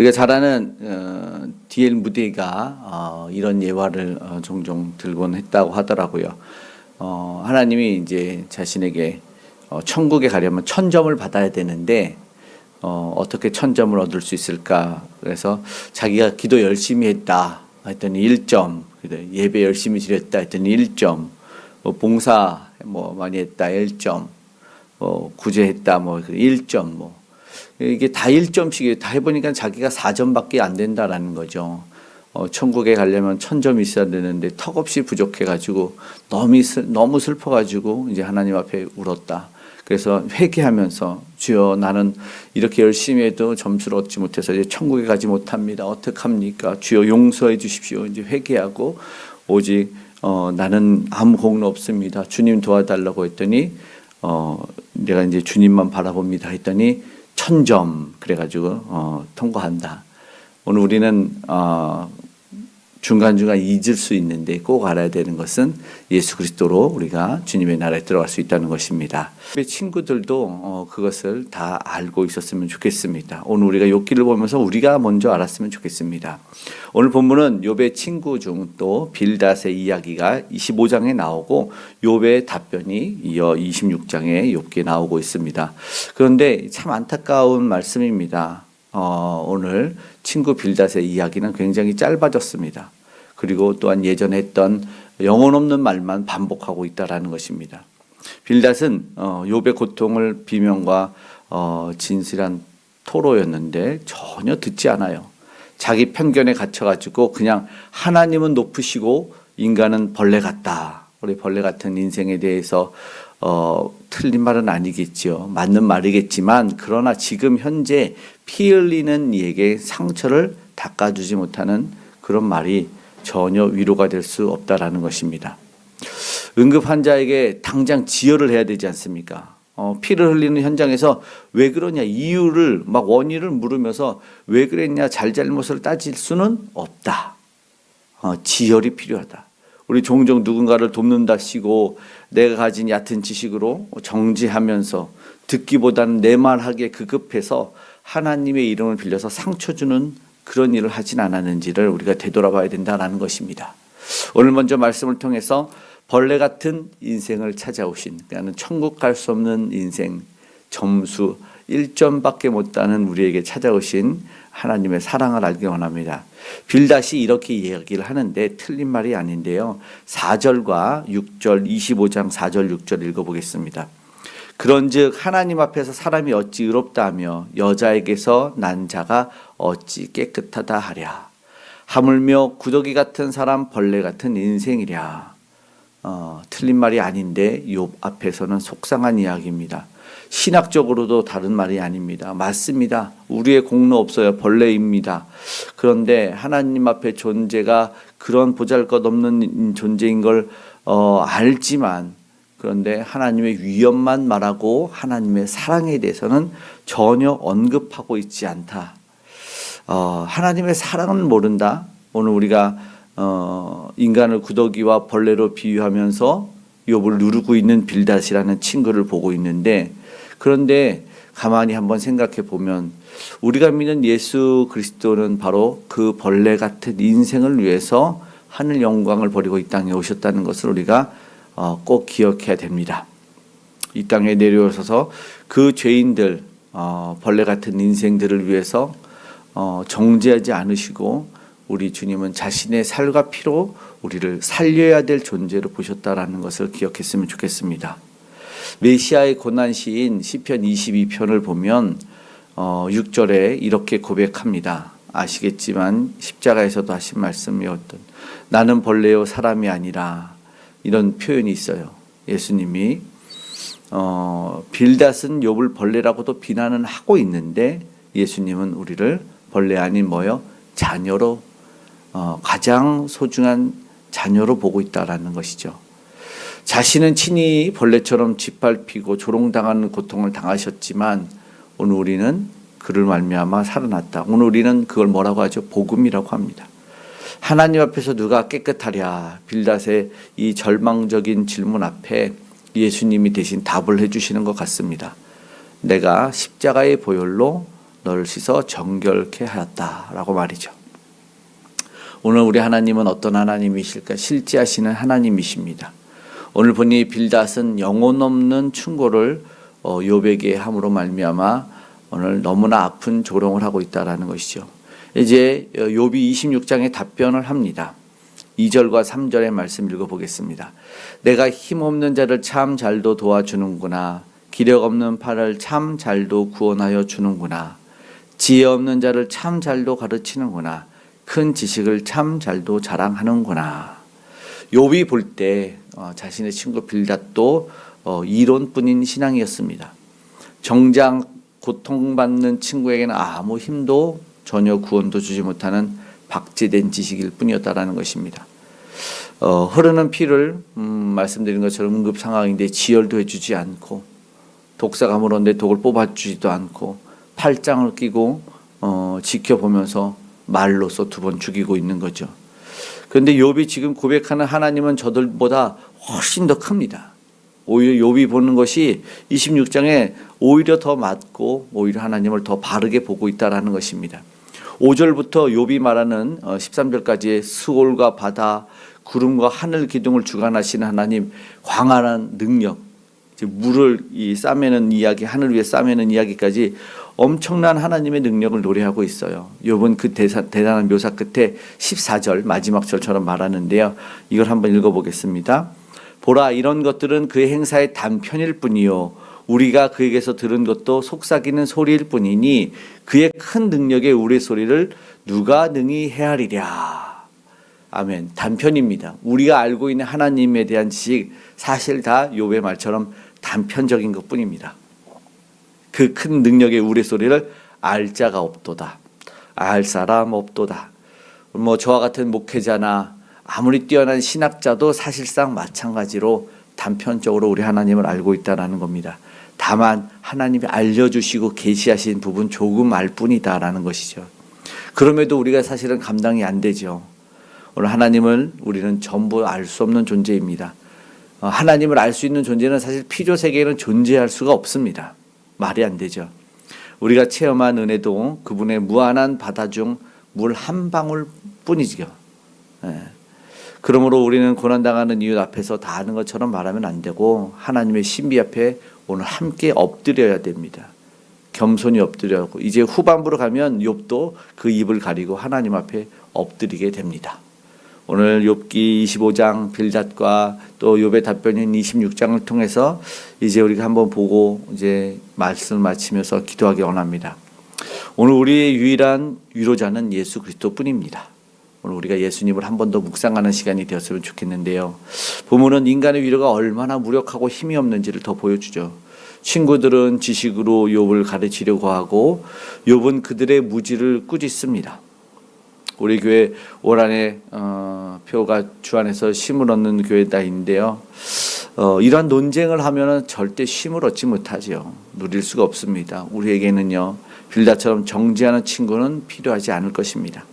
우리가 잘 아는 D.L. 무디가 이런 예화를 종종 들곤 했다고 하더라고요. 하나님이 이제 자신에게 천국에 가려면 1000점을 받아야 되는데 어떻게 1000점을 얻을 수 있을까? 그래서 자기가 기도 열심히 했다 했더니 1점, 예배 열심히 드렸다 했더니 1점, 봉사 많이 했다 1점, 구제했다 1점 이게 다 1점씩이에요. 다 해보니까 자기가 4점밖에 안 된다라는 거죠. 천국에 가려면 1000점이 있어야 되는데 턱없이 부족해가지고 너무 슬퍼가지고 이제 하나님 앞에 울었다. 그래서 회개하면서 주여 나는 이렇게 열심히 해도 점수를 얻지 못해서 이제 천국에 가지 못합니다. 어떡합니까? 주여 용서해 주십시오. 이제 회개하고 오직 나는 아무 공로 없습니다. 주님 도와달라고 했더니 내가 이제 주님만 바라봅니다 했더니 1000점 그래가지고 통과한다. 오늘 우리는 중간중간 잊을 수 있는데 꼭 알아야 되는 것은 예수 그리스도로 우리가 주님의 나라에 들어갈 수 있다는 것입니다. 우리 친구들도 그것을 다 알고 있었으면 좋겠습니다. 오늘 우리가 욥기를 보면서 우리가 먼저 알았으면 좋겠습니다. 오늘 본문은 욥의 친구 중 또 빌닷의 이야기가 25장에 나오고 욥의 답변이 이어 26장에 욥기에 나오고 있습니다. 그런데 참 안타까운 말씀입니다. 오늘 친구 빌닷의 이야기는 굉장히 짧아졌습니다. 그리고 또한 예전에 했던 영혼 없는 말만 반복하고 있다라는 것입니다. 빌닷은 욥의 고통을 비명과 진실한 토로였는데 전혀 듣지 않아요. 자기 편견에 갇혀가지고 그냥 하나님은 높으시고 인간은 벌레 같다. 우리 벌레 같은 인생에 대해서 틀린 말은 아니겠지요. 맞는 말이겠지만 그러나 지금 현재 피 흘리는 이에게 상처를 닦아주지 못하는 그런 말이 전혀 위로가 될 수 없다라는 것입니다. 응급 환자에게 당장 지혈을 해야 되지 않습니까? 피를 흘리는 현장에서 왜 그러냐 이유를 원인을 물으면서 왜 그랬냐 잘잘못을 따질 수는 없다. 지혈이 필요하다. 우리 종종 누군가를 돕는다시고 내가 가진 얕은 지식으로 정지하면서 듣기보다는 내 말하기에 급급해서 하나님의 이름을 빌려서 상처 주는 그런 일을 하진 않았는지를 우리가 되돌아봐야 된다는 것입니다. 오늘 먼저 말씀을 통해서 벌레 같은 인생을 찾아오신, 그러니까 천국 갈 수 없는 인생, 점수 1점밖에 못 따는 우리에게 찾아오신 하나님의 사랑을 알기 원합니다. 빌닷이 이렇게 이야기를 하는데 틀린 말이 아닌데요. 4절과 6절, 25장 4절 6절 읽어보겠습니다. 그런즉 하나님 앞에서 사람이 어찌 의롭다 하며 여자에게서 난 자가 어찌 깨끗하다 하랴. 하물며 구더기 같은 사람 벌레 같은 인생이랴. 틀린 말이 아닌데 욥 앞에서는 속상한 이야기입니다. 신학적으로도 다른 말이 아닙니다. 맞습니다. 우리의 공로 없어요. 벌레입니다. 그런데 하나님 앞에 존재가 그런 보잘것없는 존재인 걸 알지만 그런데 하나님의 위엄만 말하고 하나님의 사랑에 대해서는 전혀 언급하고 있지 않다. 하나님의 사랑은 모른다. 오늘 우리가 인간을 구더기와 벌레로 비유하면서 욥을 누르고 있는 빌닷이라는 친구를 보고 있는데 그런데 가만히 한번 생각해 보면 우리가 믿는 예수 그리스도는 바로 그 벌레 같은 인생을 위해서 하늘 영광을 버리고 이 땅에 오셨다는 것을 우리가 꼭 기억해야 됩니다. 이 땅에 내려오셔서 그 죄인들 벌레 같은 인생들을 위해서 정죄하지 않으시고 우리 주님은 자신의 살과 피로 우리를 살려야 될 존재로 보셨다라는 것을 기억했으면 좋겠습니다. 메시아의 고난 시인 시편 22편을 보면 6절에 이렇게 고백합니다. 아시겠지만 십자가에서도 하신 말씀이었던 나는 벌레요 사람이 아니라 이런 표현이 있어요. 예수님이 빌닷은 욥을 벌레라고도 비난은 하고 있는데 예수님은 우리를 벌레 아닌 자녀로 가장 소중한 자녀로 보고 있다라는 것이죠. 자신은 친히 벌레처럼 짓밟히고 조롱당하는 고통을 당하셨지만 오늘 우리는 그를 말미암아 살아났다. 오늘 우리는 그걸 뭐라고 하죠? 복음이라고 합니다. 하나님 앞에서 누가 깨끗하랴. 빌닷의 이 절망적인 질문 앞에 예수님이 대신 답을 해주시는 것 같습니다. 내가 십자가의 보혈로 너를 씻어 정결케 하였다라고 말이죠. 오늘 우리 하나님은 어떤 하나님이실까? 실제하시는 하나님이십니다. 오늘 보니 빌닷은 영혼 없는 충고를 욥에게 함으로 말미암아 오늘 너무나 아픈 조롱을 하고 있다라는 것이죠. 이제 욥이 26장에 답변을 합니다. 2절과 3절의 말씀 읽어보겠습니다. 내가 힘없는 자를 참 잘도 도와주는구나. 기력 없는 팔을 참 잘도 구원하여 주는구나. 지혜 없는 자를 참 잘도 가르치는구나. 큰 지식을 참 잘도 자랑하는구나. 욥이 볼 때 자신의 친구 빌닷도 이론뿐인 신앙이었습니다. 정작 고통받는 친구에게는 아무 힘도 전혀 구원도 주지 못하는 박제된 지식일 뿐이었다라는 것입니다. 흐르는 피를 말씀드린 것처럼 응급 상황인데 지혈도 해주지 않고 독사가 물었는데 독을 뽑아주지도 않고 팔짱을 끼고 지켜보면서 말로써 2번 죽이고 있는 거죠. 그런데 욥이 지금 고백하는 하나님은 저들보다 훨씬 더 큽니다. 오히려 욥이 보는 것이 26장에 오히려 더 맞고 오히려 하나님을 더 바르게 보고 있다라는 것입니다. 5절부터 욥이 말하는 13절까지의 수월과 바다, 구름과 하늘 기둥을 주관하시는 하나님, 광활한 능력, 물을 싸매는 이야기, 하늘 위에 싸매는 이야기까지 엄청난 하나님의 능력을 노래하고 있어요. 욥은 그 대단한 묘사 끝에 14절 마지막 절처럼 말하는데요. 이걸 한번 읽어보겠습니다. 보라, 이런 것들은 그의 행사의 단편일 뿐이요 우리가 그에게서 들은 것도 속삭이는 소리일 뿐이니 그의 큰 능력의 우레소리를 누가 능히 헤아리랴. 아멘. 단편입니다. 우리가 알고 있는 하나님에 대한 지식 사실 다 욥의 말처럼 단편적인 것뿐입니다. 그 큰 능력의 우레소리를 알 자가 없도다. 알 사람 없도다. 저와 같은 목회자나 아무리 뛰어난 신학자도 사실상 마찬가지로 단편적으로 우리 하나님을 알고 있다는 겁니다. 다만 하나님이 알려주시고 계시하신 부분 조금 알 뿐이다라는 것이죠. 그럼에도 우리가 사실은 감당이 안 되죠. 오늘 하나님을 우리는 전부 알 수 없는 존재입니다. 하나님을 알 수 있는 존재는 사실 피조 세계에는 존재할 수가 없습니다. 말이 안 되죠. 우리가 체험한 은혜도 그분의 무한한 바다 중 물 한 방울 뿐이죠. 그러므로 우리는 고난당하는 이웃 앞에서 다 아는 것처럼 말하면 안 되고 하나님의 신비 앞에 오늘 함께 엎드려야 됩니다. 겸손히 엎드려야 하고 이제 후반부로 가면 욥도 그 입을 가리고 하나님 앞에 엎드리게 됩니다. 오늘 욥기 25장 빌닷과 또 욥의 답변인 26장을 통해서 이제 우리가 한번 보고 이제 말씀을 마치면서 기도하기 원합니다. 오늘 우리의 유일한 위로자는 예수 그리스도뿐입니다. 오늘 우리가 예수님을 한 번 더 묵상하는 시간이 되었으면 좋겠는데요. 부모는 인간의 위로가 얼마나 무력하고 힘이 없는지를 더 보여주죠. 친구들은 지식으로 욥을 가르치려고 하고 욥은 그들의 무지를 꾸짖습니다. 우리 교회 올 한해 표가 주안에서 쉼을 얻는 교회다인데요. 이러한 논쟁을 하면은 절대 쉼을 얻지 못하죠. 누릴 수가 없습니다. 우리에게는요 빌닷처럼 정지하는 친구는 필요하지 않을 것입니다.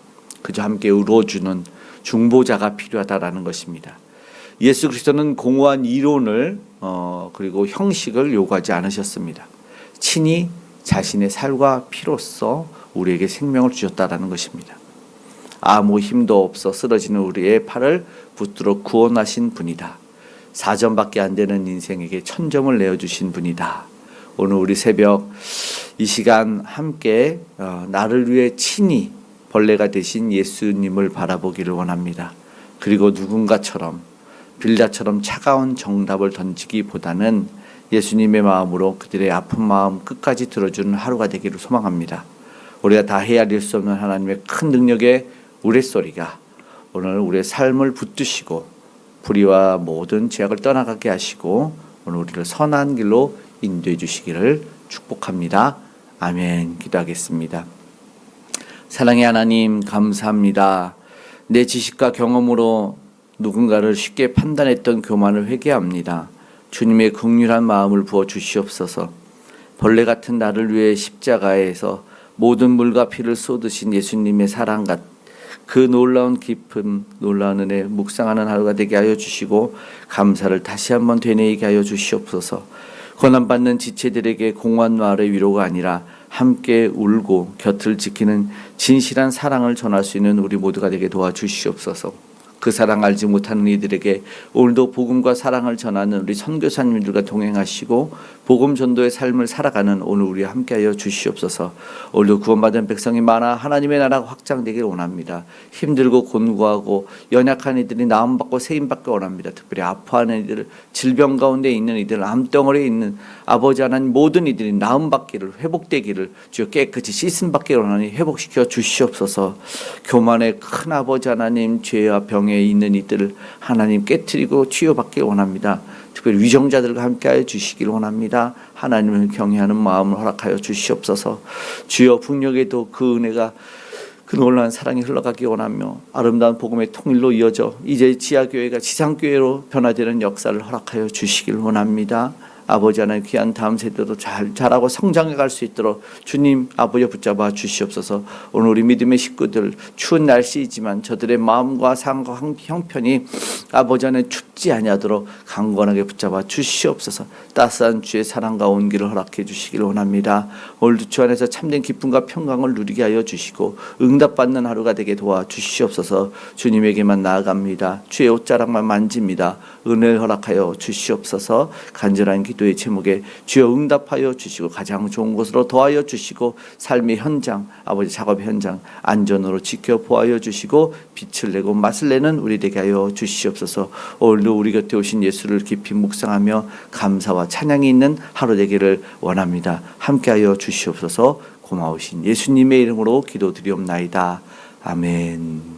그저 함께 울어주는 중보자가 필요하다라는 것입니다. 예수 그리스도는 공허한 이론을 그리고 형식을 요구하지 않으셨습니다. 친히 자신의 살과 피로써 우리에게 생명을 주셨다라는 것입니다. 아무 힘도 없어 쓰러지는 우리의 팔을 붙들어 구원하신 분이다. 4점밖에 안 되는 인생에게 1000점을 내어주신 분이다. 오늘 우리 새벽 이 시간 함께 나를 위해 친히 벌레가 되신 예수님을 바라보기를 원합니다. 그리고 누군가처럼 빌닷처럼 차가운 정답을 던지기보다는 예수님의 마음으로 그들의 아픈 마음 끝까지 들어주는 하루가 되기를 소망합니다. 우리가 다 헤아릴 수 없는 하나님의 큰 능력의 우레소리가 오늘 우리의 삶을 붙드시고 불의와 모든 죄악을 떠나가게 하시고 오늘 우리를 선한 길로 인도해 주시기를 축복합니다. 아멘. 기도하겠습니다. 사랑의 하나님 감사합니다. 내 지식과 경험으로 누군가를 쉽게 판단했던 교만을 회개합니다. 주님의 긍휼한 마음을 부어 주시옵소서. 벌레 같은 나를 위해 십자가에서 모든 물과 피를 쏟으신 예수님의 사랑 그 놀라운 기쁨, 놀라운 은혜 묵상하는 하루가 되게 하여 주시고 감사를 다시 한번 되뇌이게 하여 주시옵소서. 고난받는 지체들에게 공허한 말의 위로가 아니라 함께 울고 곁을 지키는 진실한 사랑을 전할 수 있는 우리 모두가 되게 도와주시옵소서. 그 사랑 알지 못하는 이들에게 오늘도 복음과 사랑을 전하는 우리 선교사님들과 동행하시고 복음 전도의 삶을 살아가는 오늘 우리 함께하여 주시옵소서. 오늘도 구원받은 백성이 많아 하나님의 나라가 확장되길 원합니다. 힘들고 곤고하고 연약한 이들이 나음받고 세임받기 원합니다. 특별히 아파하는 이들, 질병 가운데 있는 이들, 암덩어리에 있는 아버지 하나님 모든 이들이 나음받기를, 회복되기를 주여 깨끗이 씻음받기 원하니 회복시켜 주시옵소서. 교만의 큰 아버지 하나님, 죄와 병에 있는 이들을 하나님 깨트리고 치유받길 원합니다. 특별히 위정자들과 함께하여 주시길 원합니다. 하나님을 경외하는 마음을 허락하여 주시옵소서. 주여 북녘에도 그 은혜가 그 놀라운 사랑이 흘러가기 원하며 아름다운 복음의 통일로 이어져 이제 지하교회가 지상교회로 변화되는 역사를 허락하여 주시길 원합니다. 아버지 하나님 귀한 다음 세대도 잘 자라고 성장해 갈 수 있도록 주님 아버지 붙잡아 주시옵소서. 오늘 우리 믿음의 식구들 추운 날씨이지만 저들의 마음과 삶과 형편이 아버지 하나님 춥지 아니하도록 강건하게 붙잡아 주시옵소서. 따스한 주의 사랑과 온기를 허락해 주시길 원합니다. 오늘도 주 안에서 참된 기쁨과 평강을 누리게 하여 주시고 응답받는 하루가 되게 도와주시옵소서. 주님에게만 나아갑니다. 주의 옷자락만 만집니다. 은혜를 허락하여 주시옵소서. 간절한 기도의 제목에 주여 응답하여 주시고 가장 좋은 곳으로 더하여 주시고 삶의 현장, 아버지 작업의 현장 안전으로 지켜 보하여 주시고 빛을 내고 맛을 내는 우리 되게 하여 주시옵소서. 오늘도 우리 곁에 오신 예수를 깊이 묵상하며 감사와 찬양이 있는 하루 되기를 원합니다. 함께하여 주시옵소서. 고마우신 예수님의 이름으로 기도드리옵나이다. 아멘.